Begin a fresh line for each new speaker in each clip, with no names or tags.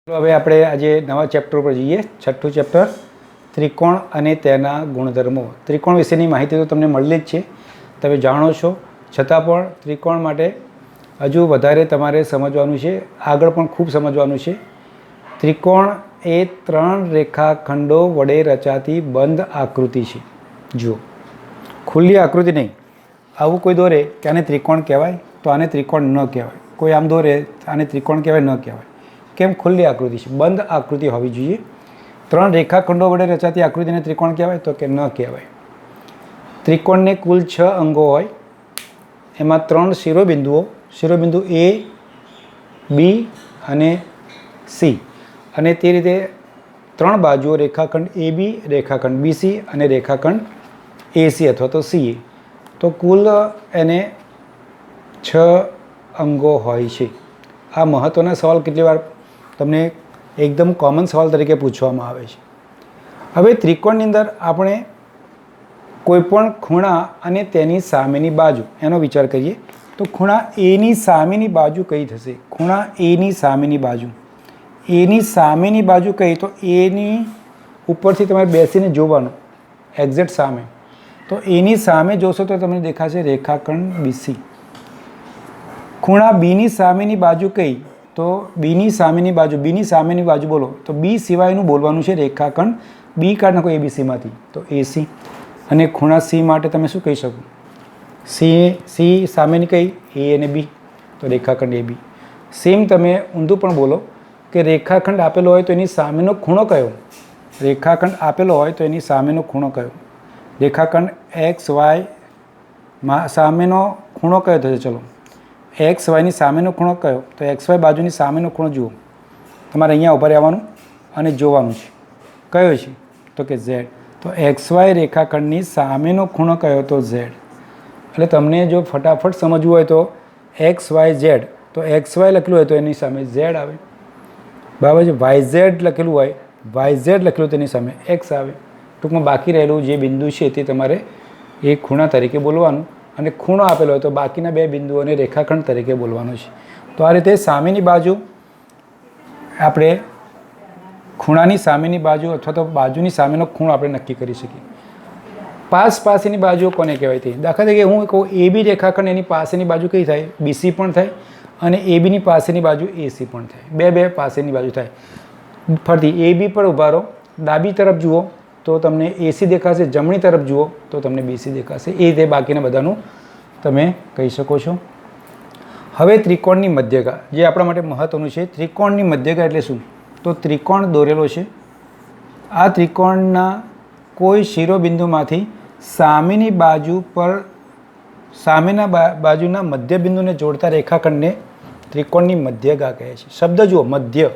હવે આપણે આજે નવા ચેપ્ટર પર જઈએ. છઠ્ઠું ચેપ્ટર ત્રિકોણ અને તેના ગુણધર્મો. ત્રિકોણ વિશેની માહિતી તો તમને મળેલી જ છે, તમે જાણો છો. છતાં પણ ત્રિકોણ માટે હજુ વધારે તમારે સમજવાનું છે, આગળ પણ ખૂબ સમજવાનું છે. ત્રિકોણ એ 3 રેખાખંડો વડે રચાતી બંધ આકૃતિ છે. જુઓ, ખુલ્લી આકૃતિ નહીં. આવું કોઈ દોરે કે આને ત્રિકોણ કહેવાય તો આને ત્રિકોણ ન કહેવાય. કોઈ આમ દોરે આને ત્રિકોણ કહેવાય ન કહેવાય. કેમ? ખુલ્લી આકૃતિ છે, બંધ આકૃતિ હોવી જોઈએ. 3 રેખાખંડો વડે રચાતી આકૃતિને ત્રિકોણ કહેવાય તો કે ન કહેવાય. ત્રિકોણને કુલ 6 અંગો હોય, એમાં 3 શિરોબિંદુ એ, બી અને સી, અને તે રીતે 3 બાજુઓ રેખાખંડ એ બી, રેખાખંડ બીસી અને રેખાખંડ એસી અથવા તો સીએ. તો કુલ એને 6 અંગો હોય છે. આ મહત્ત્વના સવાલ કેટલી વાર તમને એકદમ કોમન સવાલ તરીકે પૂછવામાં આવે છે. હવે ત્રિકોણની અંદર આપણે કોઈપણ ખૂણા અને તેની સામેની બાજુ એનો વિચાર કરીએ તો ખૂણા એની સામેની બાજુ કઈ થશે? ખૂણા એની સામેની બાજુ, એની સામેની બાજુ કઈ? તો એની ઉપરથી તમારે બેસીને જોવાનું, એક્ઝેક્ટ સામે. તો એની સામે જોશો તો તમને દેખાશે રેખાખંડ બીસી. ખૂણા બીની સામેની બાજુ કઈ? તો બીની સામેની બાજુ બોલો તો બી સિવાયનું બોલવાનું છે રેખાખંડ બી. કાઢ નાખો એબીસીમાંથી તો એસી. અને ખૂણા સી માટે તમે શું કહી શકો? સી સામેની કઈ? એ અને બી, તો રેખાખંડ એબી. સેમ તમે ઊંધું પણ બોલો કે રેખાખંડ આપેલો હોય તો એની સામેનો ખૂણો કયો? રેખાખંડ આપેલો હોય તો એની સામેનો ખૂણો કયો? રેખાખંડ એક્સ વાય સામેનો ખૂણો કયો થશે? ચલો, એક્સ વાયની સામેનો ખૂણો કયો? તો એક્સ વાય બાજુની સામેનો ખૂણો જુઓ. તમારે અહીંયા ઉભા રહેવાનું અને જોવાનું છે કયો છે તો કે ઝેડ. તો એક્સ વાય રેખાખંડની સામેનો ખૂણો કયો? તો ઝેડ. એટલે તમને જો ફટાફટ સમજવું હોય તો એક્સ વાય ઝેડ, તો એક્સ વાય લખેલું હોય તો એની સામે ઝેડ આવે, બરાબર છે. વાય ઝેડ લખેલું હોય, વાય ઝેડ લખેલું તેની સામે એક્સ આવે. ટૂંકમાં બાકી રહેલું જે બિંદુ છે તે તમારે એ ખૂણા તરીકે બોલવાનું, અને ખૂણો આપેલો હોય તો બાકીના 2 બિંદુઓને રેખાખંડ તરીકે બોલવાનું છે. તો આ રીતે સામેની બાજુ આપણે ખૂણાની સામેની બાજુ અથવા તો બાજુની સામેનો ખૂણો આપણે નક્કી કરી શકીએ. પાસેની બાજુ કોને કહેવાય? તે દાખલા તરીકે હું કહું એ બી રેખાખંડ, એની પાસેની બાજુ કઈ થાય? બીસી પણ થાય, અને એ બીની પાસેની બાજુ એસી પણ થાય. બે પાસેની બાજુ થાય. ફરીથી એ બી પર ઉભા રહો, ડાબી તરફ જુઓ તો તમને એસી દેખાશે, જમણી તરફ જુઓ તો તમને બીસી દેખાશે. એ રીતે બાકીના બધાનું તમે કહી શકો છો. હવે ત્રિકોણની મધ્યગા, જે આપણા માટે મહત્ત્વનું છે. ત્રિકોણની મધ્યગા એટલે શું? તો ત્રિકોણ દોરેલો છે, આ ત્રિકોણના કોઈ શિરોબિંદુમાંથી સામેની બાજુ પર સામેના બાજુના મધ્યબિંદુને જોડતા રેખાખંડને ત્રિકોણની મધ્યગા કહે છે. શબ્દ જુઓ, મધ્ય.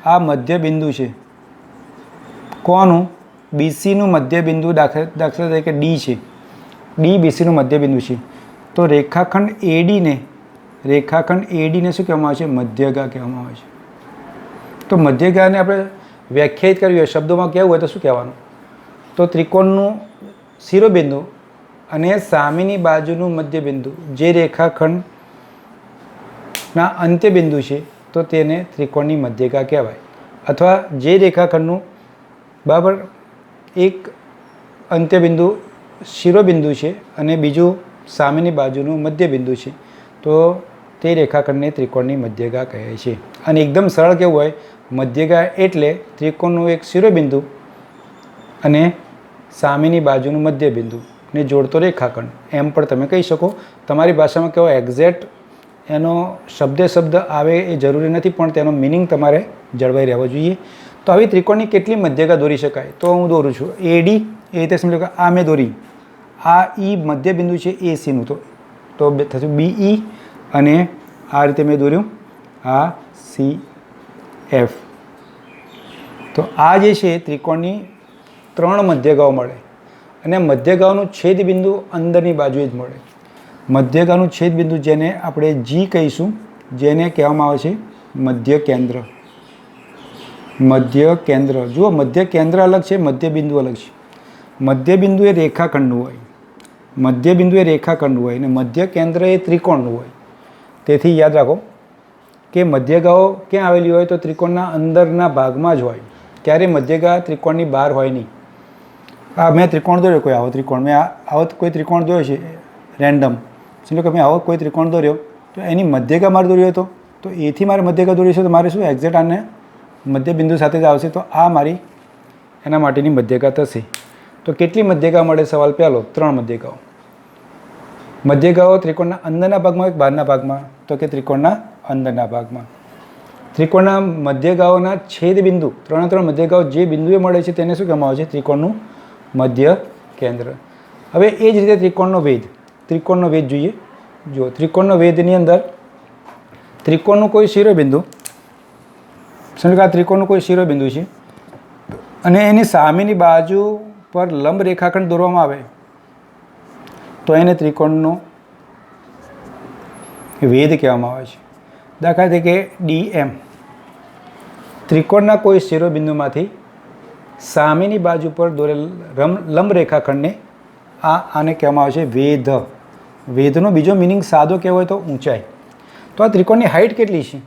આ મધ્યબિંદુ છે કોનું? બીસીનું મધ્યબિંદુ. દાખલા તરીકે ડી છે, ડી બીસીનું મધ્યબિંદુ છે. તો રેખાખંડ એડીને શું કહેવામાં આવે છે? મધ્યગા કહેવામાં આવે છે. તો મધ્યગાને આપણે વ્યાખ્યાયિત કરવી હોય, શબ્દોમાં કહેવું હોય તો શું કહેવાનું? તો ત્રિકોણનું શિરોબિંદુ અને સામેની બાજુનું મધ્યબિંદુ જે રેખાખંડના અંત્યબિંદુ છે તો તેને ત્રિકોણની મધ્યગા કહેવાય. અથવા જે રેખાખંડનું બરાબર એક અંત્યબિંદુ શિરોબિંદુ છે અને બીજું સામેની બાજુનું મધ્યબિંદુ છે તો તે રેખાખંડને ત્રિકોણની મધ્યગા કહે છે. અને એકદમ સરળ કેવું હોય, મધ્યગા એટલે ત્રિકોણનું એક શિરોબિંદુ અને સામેની બાજુનું મધ્યબિંદુ ને જોડતો રેખાખંડ, એમ પણ તમે કહી શકો. તમારી ભાષામાં કેવો એક્ઝેક્ટ એનો શબ્દ આવે એ જરૂરી નથી, પણ તેનો મિનિંગ તમારે જળવાઈ રહેવો જોઈએ. તો આવી ત્રિકોણની કેટલી મધ્યગા દોરી શકાય? તો હું દોરું છું એડી, એ રીતે સમજો કે આ મેં દોરી, આ ઈ મધ્યબિંદુ છે એસીનું, તો થશે બીઈ, અને આ રીતે મેં દોર્યું આ સી એફ. તો આ જે છે ત્રિકોણની 3 મધ્યગાઓ મળે, અને મધ્યગાઓનું છેદબિંદુ અંદરની બાજુએ જ મળે. મધ્યગાનું છેદબિંદુ જેને આપણે જી કહીશું, જેને કહેવામાં આવે છે મધ્ય કેન્દ્ર. જુઓ, મધ્ય કેન્દ્ર અલગ છે, મધ્યબિંદુ અલગ છે. મધ્યબિંદુ એ રેખાખંડનું હોય, અને મધ્ય કેન્દ્ર એ ત્રિકોણનું હોય. તેથી યાદ રાખો કે મધ્યગાઓ ક્યાં આવેલી હોય? તો ત્રિકોણના અંદરના ભાગમાં જ હોય. ક્યારેય મધ્યગા ત્રિકોણની બહાર હોય નહીં. મેં ત્રિકોણ દોર્યો, કોઈ આવો ત્રિકોણ, મેં આવો કોઈ ત્રિકોણ દોર્યો છે રેન્ડમ, સમજો કે મેં આવો કોઈ ત્રિકોણ દોર્યો, તો એની મધ્યગા મારે દોર્યો હતો, તો એથી મારે મધ્યગા દોરી છે, તો મારે શું એક્ઝેક્ટ આને મધ્ય બિંદુ સાથે જ આવશે, તો આ મારી એના માટેની મધ્યગા થશે. તો કેટલી મધ્યગા મળે? સવાલ પહેલો, 3 મધ્યગાઓ. મધ્યગાઓ ત્રિકોણના અંદરના ભાગમાં કે બહારના ભાગમાં? તો કે ત્રિકોણના અંદરના ભાગમાં. ત્રિકોણના મધ્યગાઓના છેદ બિંદુ, 3 મધ્યગાઓ જે બિંદુએ મળે છે તેને શું કહેવામાં આવે છે? ત્રિકોણનું મધ્ય કેન્દ્ર. હવે એ જ રીતે ત્રિકોણનો વેધ. ત્રિકોણનો વેધ જોઈએ. જો ત્રિકોણનો વેધની અંદર ત્રિકોણનું કોઈ શિરોબિંદુ, સમજો કે આ ત્રિકોણનું કોઈ શિરોબિંદુ છે અને એની સામેની બાજુ પર લંબ રેખાખંડ દોરવામાં આવે તો એને ત્રિકોણનો વેધ કહેવામાં આવે છે. દાખલા તરીકે DM, ત્રિકોણના કોઈ શિરોબિંદુમાંથી સામેની બાજુ પર દોરેલ લંબ રેખાખંડને આને કહેવામાં આવે છે વેધ. વેધનો બીજો મિનિંગ સાદો કહેવો હોય તો ઊંચાઈ. તો આ ત્રિકોણની હાઇટ કેટલી છે?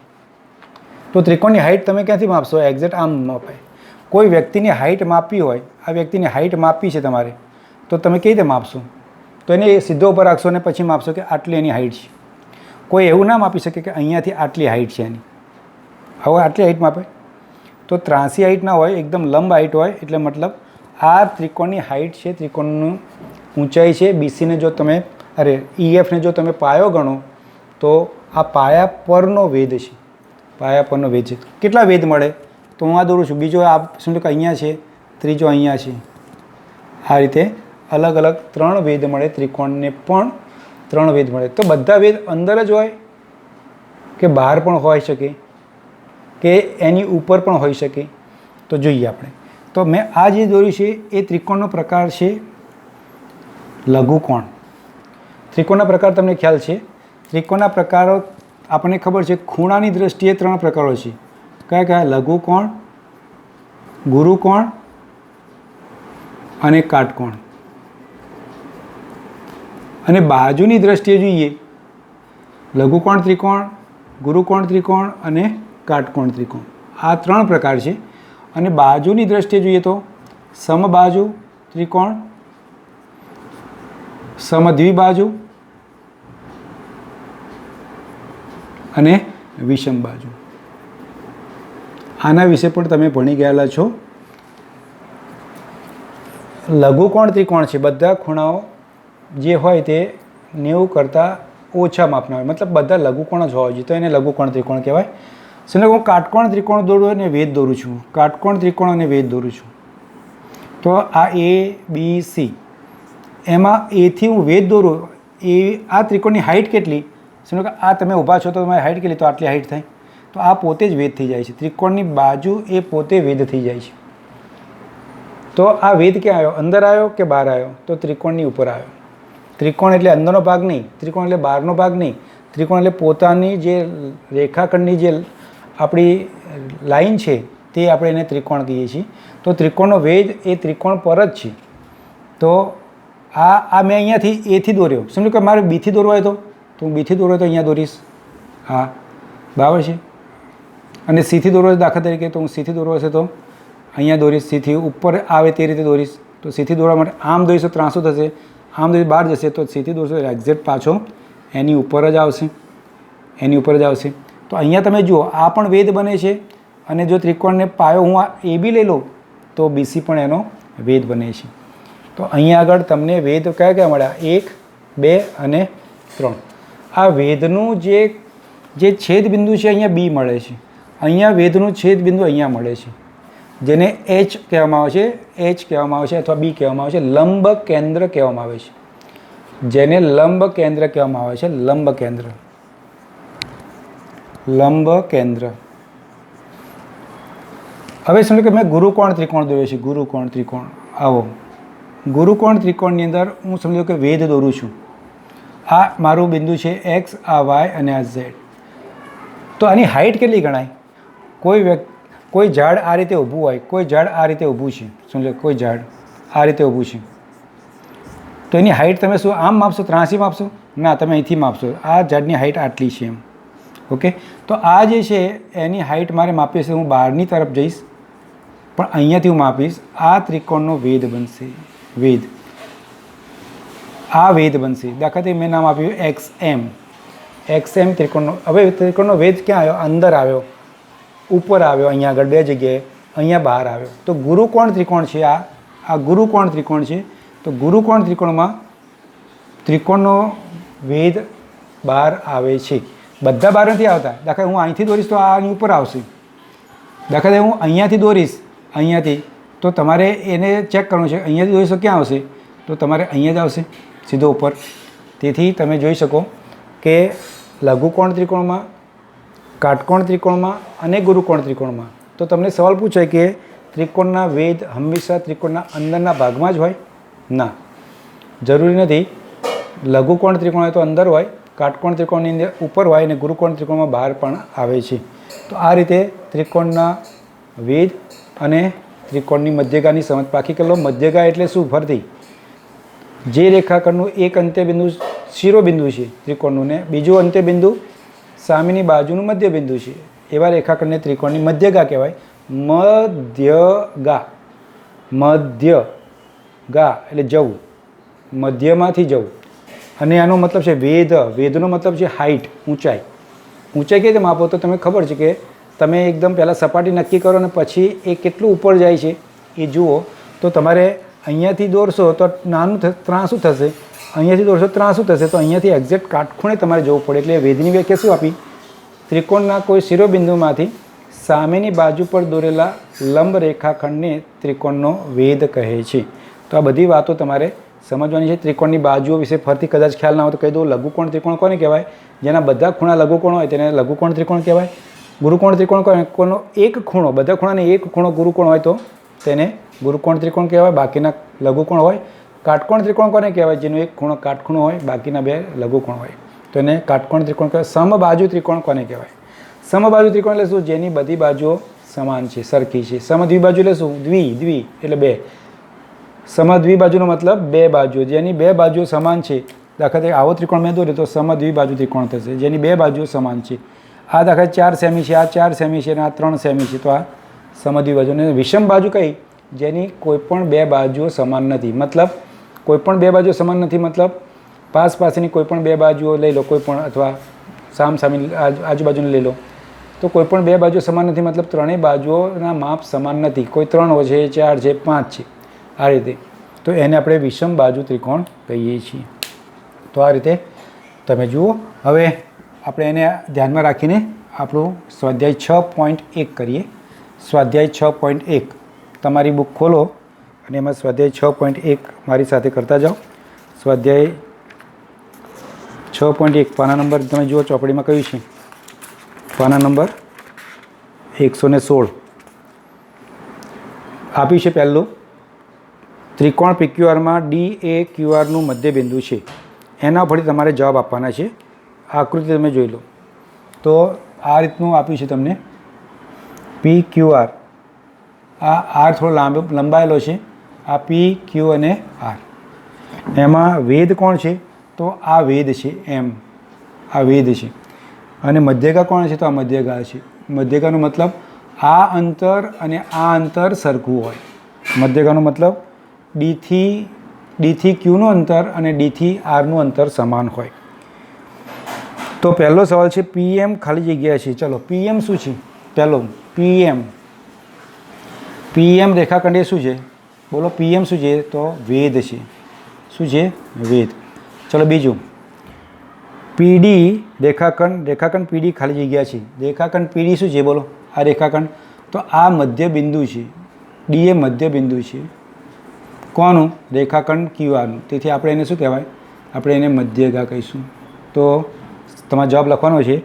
તો ત્રિકોણની હાઇટ તમે ક્યાંથી માપશો? એક્ઝેક્ટ આમ માપાય. કોઈ વ્યક્તિની હાઇટ માપવી હોય, આ વ્યક્તિની હાઇટ માપવી છે તમારે, તો તમે કેવી રીતે માપશો? તો એને સીધો ઉપર રાખશો અને પછી માપશો કે આટલી એની હાઇટ છે. કોઈ એવું ના માપી શકે કે અહીંયાથી આટલી હાઇટ છે એની, હવે આટલી હાઇટ માપે તો ત્રાસી હાઇટ ના હોય, એકદમ લંબ હાઇટ હોય. એટલે મતલબ આ ત્રિકોણની હાઇટ છે, ત્રિકોણનું ઊંચાઈ છે. BCને જો તમે EFને જો તમે પાયો ગણો તો આ પાયા પરનો વેધ છે. પાયા પરનો વેધ છે. કેટલા વેધ મળે? તો હું આ દોરું છું, બીજો આ સમજો કે અહીંયા છે, ત્રીજો અહીંયા છે. આ રીતે અલગ અલગ 3 વેધ મળે. ત્રિકોણને પણ 3 વેધ મળે. તો બધા વેધ અંદર જ હોય કે બહાર પણ હોઈ શકે કે એની ઉપર પણ હોઈ શકે? તો જોઈએ આપણે. તો મેં આ જે દોર્યું છે એ ત્રિકોણનો પ્રકાર છે લઘુકોણ. ત્રિકોણના પ્રકાર તમને ખ્યાલ છે. ત્રિકોણના પ્રકારો આપણને ખબર છે, ખૂણાની દ્રષ્ટિએ 3 પ્રકારો છે. કયા કયા? લઘુકોણ, ગુરુકોણ અને કાટકોણ. અને બાજુની દ્રષ્ટિએ જોઈએ, લઘુકોણ ત્રિકોણ, ગુરુકોણ ત્રિકોણ અને કાટકોણ ત્રિકોણ. આ 3 પ્રકાર છે. અને બાજુની દ્રષ્ટિએ જોઈએ તો સમબાજુ ત્રિકોણ, સમદ્વિબાજુ અને વિષમ બાજુ. આના વિશે પણ તમે ભણી ગયેલા છો. લઘુકોણ ત્રિકોણ છે, બધા ખૂણાઓ જે હોય તે 90 કરતાં ઓછા માપના હોય, મતલબ બધા લઘુકોણ જ હોવા જોઈએ, તો એને લઘુકોણ ત્રિકોણ કહેવાય. સમજો હું કાટકોણ ત્રિકોણ દોરું અને વેધ દોરું છું, કાટકોણ ત્રિકોણ અને વેધ દોરું છું, તો આ ABC, એમાં એથી હું વેધ દોરું. આ ત્રિકોણની હાઇટ કેટલી? સમજો કે આ તમે ઊભા છો તો તમારી હાઇટ કેટલી? તો આટલી હાઇટ થાય. તો આ પોતે જ વેધ થઈ જાય છે. ત્રિકોણની બાજુ એ પોતે વેધ થઈ જાય છે. તો આ વેધ ક્યાં આવ્યો? અંદર આવ્યો કે બહાર આવ્યો? તો ત્રિકોણની ઉપર આવ્યો. ત્રિકોણ એટલે અંદરનો ભાગ નહીં, ત્રિકોણ એટલે બહારનો ભાગ નહીં. ત્રિકોણ એટલે પોતાની જે રેખાખંડની જે આપણી લાઈન છે તે આપણે એને ત્રિકોણ કહીએ છીએ. તો ત્રિકોણનો વેધ એ ત્રિકોણ પર જ છે. તો આ મેં અહીંયાથી એથી દોર્યો, સમજો કે મારે બીથી દોરવા હોય તો હું બીથી દોર્યો તો અહીંયા દોરીશ. હા, બરાબર છે. અને સીથી દોરવા દાખલા તરીકે તો હું સીથી દોરવા છે તો અહીંયા દોરીશ. સીથી ઉપર આવે તે રીતે દોરીશ. તો સીથી દોરવા માટે આમ દોરીશ તો ત્રાંસું થશે, આમ દોરી બહાર જશે તો સીથી દોરશો એક્ઝેક્ટ પાછો એની ઉપર જ આવશે, એની ઉપર જ આવશે. તો અહીંયા તમે જુઓ, આ પણ વેધ બને છે. અને જો ત્રિકોણને પાયો હું આ AB લઈ લઉં તો BC પણ એનો વેધ બને છે. તો અહીંયા આગળ તમને વેધ કયા કયા મળ્યા? 1, 2 અને 3. આ વેધનું જે છેદ બિંદુ છે અહીંયા B મળે છે. અહીંયા વેધનું છેદ બિંદુ અહીંયા મળે છે, જેને H કહેવામાં આવે છે, H કહેવામાં આવે છે અથવા B કહેવામાં આવે છે. લંબ કેન્દ્ર કહેવામાં આવે છે, જેને લંબ કેન્દ્ર કહેવામાં આવે છે. લંબ કેન્દ્ર, લંબ કેન્દ્ર. હવે સમજો કે મેં ગુરુકોણ ત્રિકોણ દોર્યો છે. ગુરુકોણ ત્રિકોણ, આવો ગુરુકોણ ત્રિકોણની અંદર હું સમજો કે વેધ દોરું છું. આ મારું બિંદુ છે X, આ Y અને આ Z. તો આની હાઇટ કેટલી ગણાય? કોઈ ઝાડ આ રીતે ઊભું હોય, કોઈ ઝાડ આ રીતે ઊભું છે, સમજો કોઈ ઝાડ આ રીતે ઊભું છે, તો એની હાઇટ તમે શું આમ માપશો? ત્રાસી માપશો? ના, તમે અહીંથી માપશો. આ ઝાડની હાઇટ આટલી છે એમ, ઓકે, તો આ જે છે એની હાઇટ મારે માપી હશે, હું બહારની તરફ જઈશ પણ અહીંયાથી હું માપીશ. આ ત્રિકોણનો વેધ બનશે, વેધ, આ વેધ બનશે. દાખલા તરીકે મેં નામ આપ્યું XM. XM ત્રિકોણનો, હવે ત્રિકોણનો વેધ ક્યાં આવ્યો? અંદર આવ્યો, ઉપર આવ્યો, અહીંયા આગળ બે જગ્યાએ, અહીંયા બહાર આવ્યો. તો ગુરુકોણ ત્રિકોણ છે આ ગુરુકોણ ત્રિકોણ છે. તો ગુરુકોણ ત્રિકોણમાં ત્રિકોણનો વેધ બહાર આવે છે. બધા બહાર નથી આવતા. દાખલા હું અહીંથી દોરીશ તો આની ઉપર આવશે. દાખલા હું અહીંયાથી દોરીશ, અહીંયાથી, તો તમારે એને ચેક કરવાનું છે. અહીંયાથી દોરીશ તો ક્યાં આવશે? તો તમારે અહીંયા જ આવશે, સીધો ઉપર. તેથી તમે જોઈ શકો કે લઘુકોણ ત્રિકોણમાં, કાટકોણ ત્રિકોણમાં અને ગુરુકોણ ત્રિકોણમાં તો તમને સવાલ પૂછાય કે ત્રિકોણના વેધ હંમેશા ત્રિકોણના અંદરના ભાગમાં જ હોય? ના, જરૂરી નથી. લઘુકોણ ત્રિકોણ હોય તો અંદર હોય, કાટકોણ ત્રિકોણની અંદર ઉપર હોય અને ગુરુકોણ ત્રિકોણમાં બહાર પણ આવે છે. તો આ રીતે ત્રિકોણના વેધ અને ત્રિકોણની મધ્યગાની સમજ પાકી કરી લો. મધ્યગા એટલે શું? ફરતી. જે રેખાખંડનું એક અંત્યબિંદુ શિરોબિંદુ છે ત્રિકોણનું ને બીજું અંત્યબિંદુ સામેની બાજુનું મધ્યબિંદુ છે, એવા રેખાખંડને ત્રિકોણની મધ્યગા કહેવાય. મધ્યગા, મધ્યગા એટલે જવું, મધ્યમાંથી જવું. અને આનો મતલબ છે વેધ. વેધનો મતલબ છે હાઇટ, ઊંચાઈ. ઊંચાઈ કેવી રીતે માપો? તો તમને ખબર છે કે તમે એકદમ પહેલાં સપાટી નક્કી કરો અને પછી એ કેટલું ઉપર જાય છે એ જુઓ. તો તમારે અહીંયાથી દોરશો તો નાનું ત્રાંસું થશે, અહીંયાથી દોરશો ત્રાંસું થશે, તો અહીંયાથી એક્ઝેક્ટ કાટખૂણે તમારે જવું પડે. એટલે વેધની વ્યાખ્યા શું આપી? ત્રિકોણના કોઈ શિરોબિંદુમાંથી સામેની બાજુ પર દોરેલા લંબ રેખાખંડને ત્રિકોણનો વેધ કહે છે. તો આ બધી વાતો તમારે સમજવાની છે. ત્રિકોણની બાજુઓ વિશે ફરતી કદાચ ખ્યાલ ના હોય તો કહી દઉં. લઘુકોણ ત્રિકોણ કોને કહેવાય? જેના બધા ખૂણા લઘુકોણ હોય તેને લઘુકોણ ત્રિકોણ કહેવાય. ગુરુકોણ ત્રિકોણ કોનો એક ખૂણો, બધા ખૂણાને એક ખૂણો ગુરુકોણ હોય તો તેને ગુરુકોણ ત્રિકોણ કહેવાય, બાકીના લઘુકોણ હોય. કાટકોણ ત્રિકોણ કોને કહેવાય? જેનો એક ખૂણો કાટખૂણો હોય, બાકીના બે લઘુકોણ હોય, તો એને કાટકોણ ત્રિકોણ કહેવાય. સમબાજુ ત્રિકોણ કોને કહેવાય? સમબાજુ ત્રિકોણ એટલે શું? જેની બધી બાજુઓ સમાન છે, સરખી છે. સમદ્વિબાજુ એટલે શું? દ્વિ એટલે બે. સમદ્વિબાજુનો મતલબ બે બાજુઓ, જેની બે બાજુઓ સમાન છે. દાખલા તરીકે આવો ત્રિકોણ મેં દોર્યો તો સમદ્વિબાજુ ત્રિકોણ થશે, જેની બે બાજુઓ સમાન છે. આ દાખલા 4 સેમી છે, આ 4 સેમી છે અને આ 3 સેમી છે, તો આ સમદ્વિબાજુ. અને વિષમ બાજુ કઈ? જેની કોઈ પણ બે બાજુઓ સમાન નથી. મતલબ કોઈ પણ બે બાજુઓ સમાન નથી મતલબ પાસની કોઈ પણ બે બાજુઓ લઈ લો, કોઈ પણ, અથવા સામસામે આજુબાજુને લઈ લો, તો કોઈ પણ બે બાજુઓ સમાન નથી મતલબ ત્રણેય બાજુઓના માપ સમાન નથી. કોઈ 3 છે, 4 છે, 5 છે, આ રીતે. તો એને આપણે વિષમ બાજુ ત્રિકોણ કહીએ છીએ. તો આ રીતે તમે જુઓ. હવે આપણે એને ધ્યાનમાં રાખીને આપણું સ્વાધ્યાય 6.1 કરીએ. સ્વાધ્યાય 6.1 તમારી બુક ખોલો અને એમાં સ્વાધ્યાય 6.1 મારી સાથે કરતા જાઓ. સ્વાધ્યાય 6.1 પાના નંબર તમે જુઓ, ચોપડીમાં કયું છે? પાના નંબર 116 આપ્યું છે. પહેલું, ત્રિકોણ PQRમાં DAQRનું મધ્યબિંદુ છે. એના પરથી તમારે જવાબ આપવાના છે. આકૃતિ તમે જોઈ લો તો આ રીતનું આપ્યું છે તમને PQR. આ R થોડો લંબાયેલો છે, આ PQ અને R. એમાં વેધ કોણ છે? તો આ વેધ છે, M. આ વેધ છે. અને મધ્યગા કોણ છે? તો આ મધ્યગા છે. મધ્યગાનો મતલબ આ અંતર અને આ અંતર સરખું હોય. મધ્યગાનો મતલબ D થી Qનું અંતર અને D થી Rનું અંતર સમાન હોય. તો પહેલો સવાલ છે PM ખાલી જગ્યા છે. ચલો, PM શું છે? પહેલો PM રેખાખંડ એ શું છે? બોલો, PM શું છે? તો વેધ છે. શું છે? વેધ. ચલો બીજું, PD રેખાખંડ PD ખાલી જગ્યા છે. રેખાખંડ PD શું છે? બોલો, આ રેખાખંડ. તો આ મધ્યબિંદુ છે, D એ મધ્યબિંદુ છે. કોનું? રેખાખંડ QRનું. તેથી આપણે એને શું કહેવાય? આપણે એને મધ્યગા કહીશું. તો તમારે જવાબ લખવાનો છે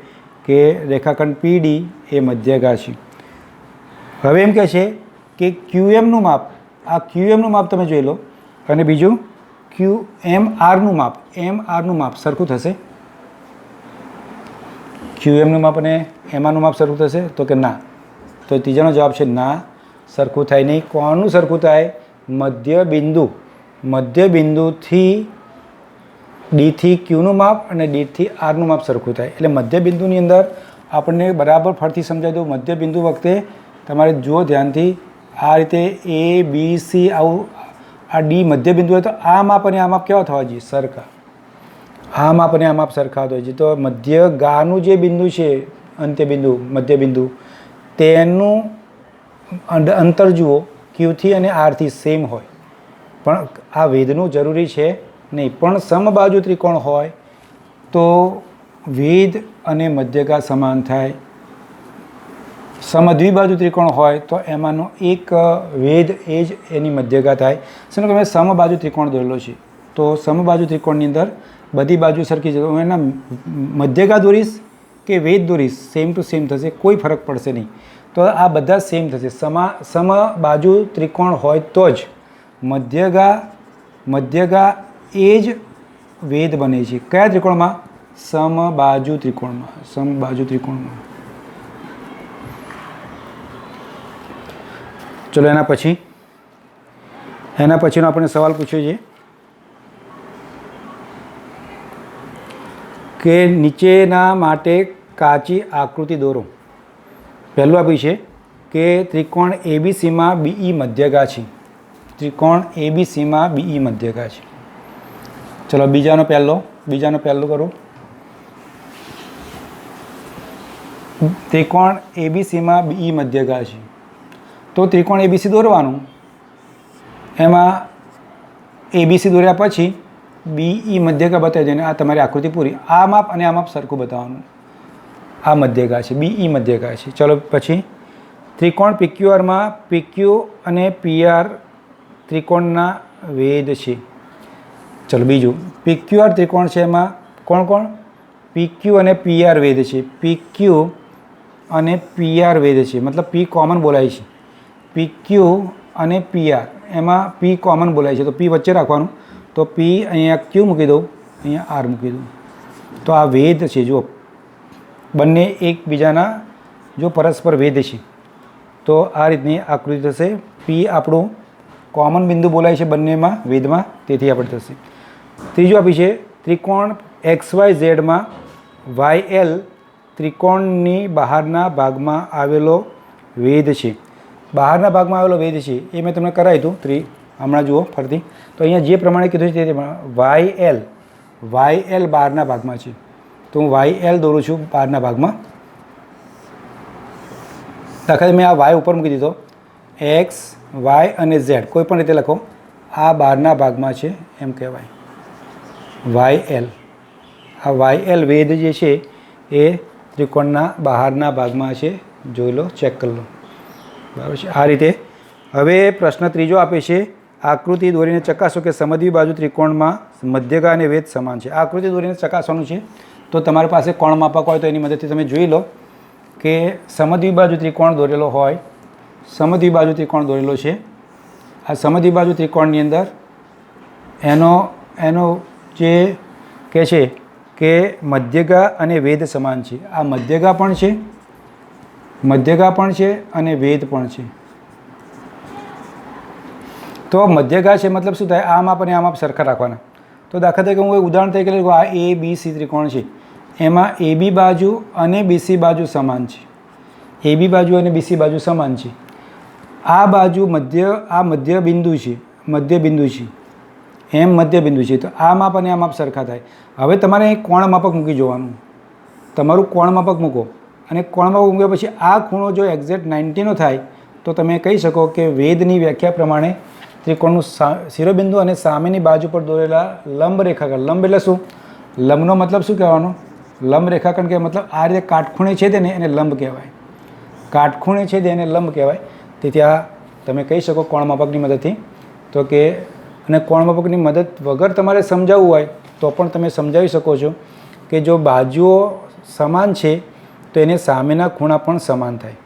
કે રેખાખંડ PD એ મધ્યગા છે. હવે એમ કહે છે કે QMનું માપ, આ QMનું માપ તમે જોઈ લો, અને બીજું MRનું માપ સરખું થશે? QMનું માપ અને MRનું માપ સરખું થશે? તો કે ના. તો ત્રીજાનો જવાબ છે ના, સરખું થાય નહીં. કોનું સરખું થાય? મધ્યબિંદુથી D થી Qનું માપ અને D થી Rનું માપ સરખું થાય. એટલે મધ્યબિંદુની અંદર આપણને બરાબર ફરતી સમજાવી દઉં. મધ્ય બિંદુ વખતે તમારે જુઓ ધ્યાનથી, આ રીતે A B C આવું આ D મધ્ય બિંદુ હોય તો આ માપ અને આ માપ કેવા થવા જોઈએ? સરખા. આ માપ અને આ માપ સરખા થવા જોઈએ. તો મધ્ય ગાનું જે બિંદુ છે, અંત્ય બિંદુ, મધ્ય બિંદુ, તેનું અંતર જુઓ Q થી અને R થી સેમ હોય. પણ આ વેધનું જરૂરી છે નહીં. પણ સમબાજુ ત્રિકોણ હોય તો વેધ અને મધ્યગા સમાન થાય. સમદ્વિબાજુ ત્રિકોણ હોય તો એમાંનો એક વેધ એ જ એની મધ્યગા થાય. સમજો કે મેં સમબાજુ ત્રિકોણ દોરેલો છે, તો સમબાજુ ત્રિકોણની અંદર બધી બાજુ સરખી છે, હું એના મધ્યગા દોરીશ કે વેધ દોરીશ, સેમ ટુ સેમ થશે, કોઈ ફરક પડશે નહીં. તો આ બધા સેમ થશે. સમબાજુ ત્રિકોણ હોય તો જ મધ્યગા એ જ વેધ બને છે. કયા ત્રિકોણમાં? સમબાજુ ત્રિકોણમાં. સમબાજુ ત્રિકોણમાં. ચલો એના પછીનો આપણે સવાલ પૂછ્યો છે કે નીચેના માટે કાચી આકૃતિ દોરો. પહેલું આપ્યું છે કે ત્રિકોણ ABCમાં BE મધ્યગા છે. ત્રિકોણ ABCમાં BE મધ્યગા છે. ચલો બીજાનો પહેલો કરો. ત્રિકોણ ABCમાં BE મધ્યગા છે. તો ત્રિકોણ ABC દોરવાનું, એમાં ABC દોર્યા પછી BE મધ્યગા બતાવી દે. આ તમારી આકૃતિ પૂરી. આ માપ અને આ માપ સરખું બતાવવાનું. આ મધ્યગા છે, BE મધ્યગા છે. ચલો પછી ત્રિકોણ PQRમાં PQ અને PR ત્રિકોણના વેધ છે. ચલો બીજું, PQR ત્રિકોણ છે, એમાં કોણ? PQ અને PR વેધ છે. PQ અને PR વેધ છે, મતલબ P કોમન બોલાય છે. PQ અને PR, એમાં P કોમન બોલાય છે, તો P વચ્ચે રાખવાનું. તો P અહીંયા Q મૂકી દઉં, અહીંયા R મૂકી દઉં. તો આ વેધ છે. જો બંને એકબીજાના જો પરસ્પર વેધ છે તો આ રીતની આકૃતિ થશે. P આપણું કોમન બિંદુ બોલાય છે બંનેમાં વેધમાં, તેથી આપણે થશે. ત્રીજું આપી છે ત્રિકોણ XYZમાં YL ત્રિકોણની બહારના ભાગમાં આવેલો વેધ છે. બહારના ભાગમાં આવેલો વેધ છે એ મેં તમને કરાવી હતું. હમણાં જુઓ ફરતી. તો અહીંયા જે પ્રમાણે કીધું છે તે YL બહારના ભાગમાં છે, તો હું YL દોરું છું બહારના ભાગમાં. દાખલા મેં આ Y ઉપર મૂકી દીધો, X, Y અને Z કોઈ પણ રીતે લખો, આ બહારના ભાગમાં છે એમ કહેવાય YL. આ YL વેધ જે છે એ ત્રિકોણના બહારના ભાગમાં છે. જોઈ લો, ચેક કરી લો. બરાબર છે. આ રીતે. હવે પ્રશ્ન ત્રીજો આપે છે, આકૃતિ દોરીને ચકાસો કે સમદ્વિબાજુ ત્રિકોણમાં મધ્યગા અને વેધ સમાન છે. આકૃતિ દોરીને ચકાસવાનું છે. તો તમારી પાસે કોણ માપક હોય તો એની મદદથી તમે જોઈ લો કે સમદ્વિબાજુ ત્રિકોણ દોરેલો હોય. સમદ્વિબાજુ ત્રિકોણ દોરેલો છે. આ સમદ્વિબાજુ ત્રિકોણની અંદર એનો જે કહે છે કે મધ્યગા અને વેધ સમાન છે. આ મધ્યગા પણ છે અને વેધ પણ છે. તો મધ્યગા છે મતલબ શું થાય? આ માપ અને આ માપ સરખા રાખવાના. તો દાખલા તરીકે હું એક ઉદાહરણ તરીકે લઉં, આ ABC ત્રિકોણ છે, એમાં AB બાજુ અને BC બાજુ સમાન છે. AB બાજુ અને BC બાજુ સમાન છે. આ બાજુ મધ્ય બિંદુ છે, મધ્ય બિંદુ છે. તો આ માપ અને આ માપ સરખા થાય. હવે તમારે કોણ માપક મૂકી જોવાનું. તમારું કોણ માપક મૂકો અને કોણ માપક મૂક્યા પછી આ ખૂણો જો એક્ઝેક્ટ 90નો થાય તો તમે કહી શકો કે વેધની વ્યાખ્યા પ્રમાણે ત્રિકોણનું શિરોબિંદુ અને સામેની બાજુ પર દોરેલા લંબ રેખાખંડ. લંબ એટલે શું? લંબનો મતલબ શું કહેવાનો? લંબ રેખાખંડ કે મતલબ આ રીતે કાટખૂણે છે તેને એને લંબ કહેવાય. કાટખૂણે છે તેને લંબ કહેવાય. તેથી આ તમે કહી શકો કોણ માપકની મદદથી. તો કે અને કોણ માપકની મદદ વગર તમારે સમજાવવું હોય તો પણ તમે સમજાવી શકો છો કે જો બાજુઓ સમાન છે તો એને સામેના ખૂણા પણ સમાન થાય.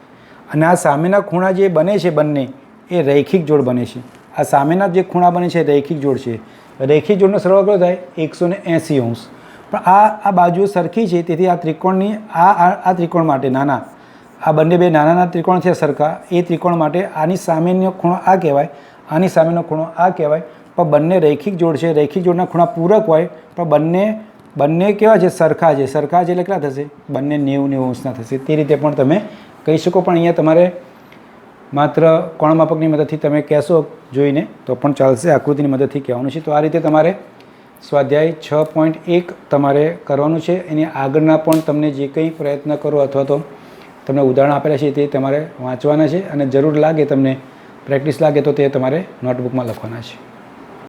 અને આ સામેના ખૂણા જે બને છે બંને એ રૈખિક જોડ બને છે. આ સામેના જે ખૂણા બને છે રૈખિક જોડ છે. રૈખિક જોડનો સરવાળો કેટલો થાય? 180 અંશ. પણ આ બાજુઓ સરખી છે, તેથી આ ત્રિકોણની આ ત્રિકોણ માટે આ બંને બે નાના ત્રિકોણ છે સરખા, એ ત્રિકોણ માટે આની સામેનો ખૂણો આ કહેવાય, આની સામેનો ખૂણો આ કહેવાય. પણ બંને રૈખિક જોડ છે. રૈખિક જોડના ખૂણા પૂરક હોય પણ બંને બંને કેવા છે? સરખા છે. સરખા છે એટલે કેટલા થશે? બંને 90 અંશના થશે. તે રીતે પણ તમે કહી શકો, પણ અહીંયા તમારે માત્ર કોણ માપકની મદદથી તમે કહેશો જોઈને તો પણ ચાલશે, આકૃતિની મદદથી કહેવાનું છે. તો આ રીતે તમારે સ્વાધ્યાય 6.1 તમારે કરવાનું છે. એની આગળના પણ તમને જે કંઈ પ્રયત્ન કરો અથવા તો તમને ઉદાહરણ આપેલા છે તે તમારે વાંચવાના છે, અને જરૂર લાગે તમને પ્રેક્ટિસ લાગે તો તે તમારે નોટબુકમાં લખવાના છે.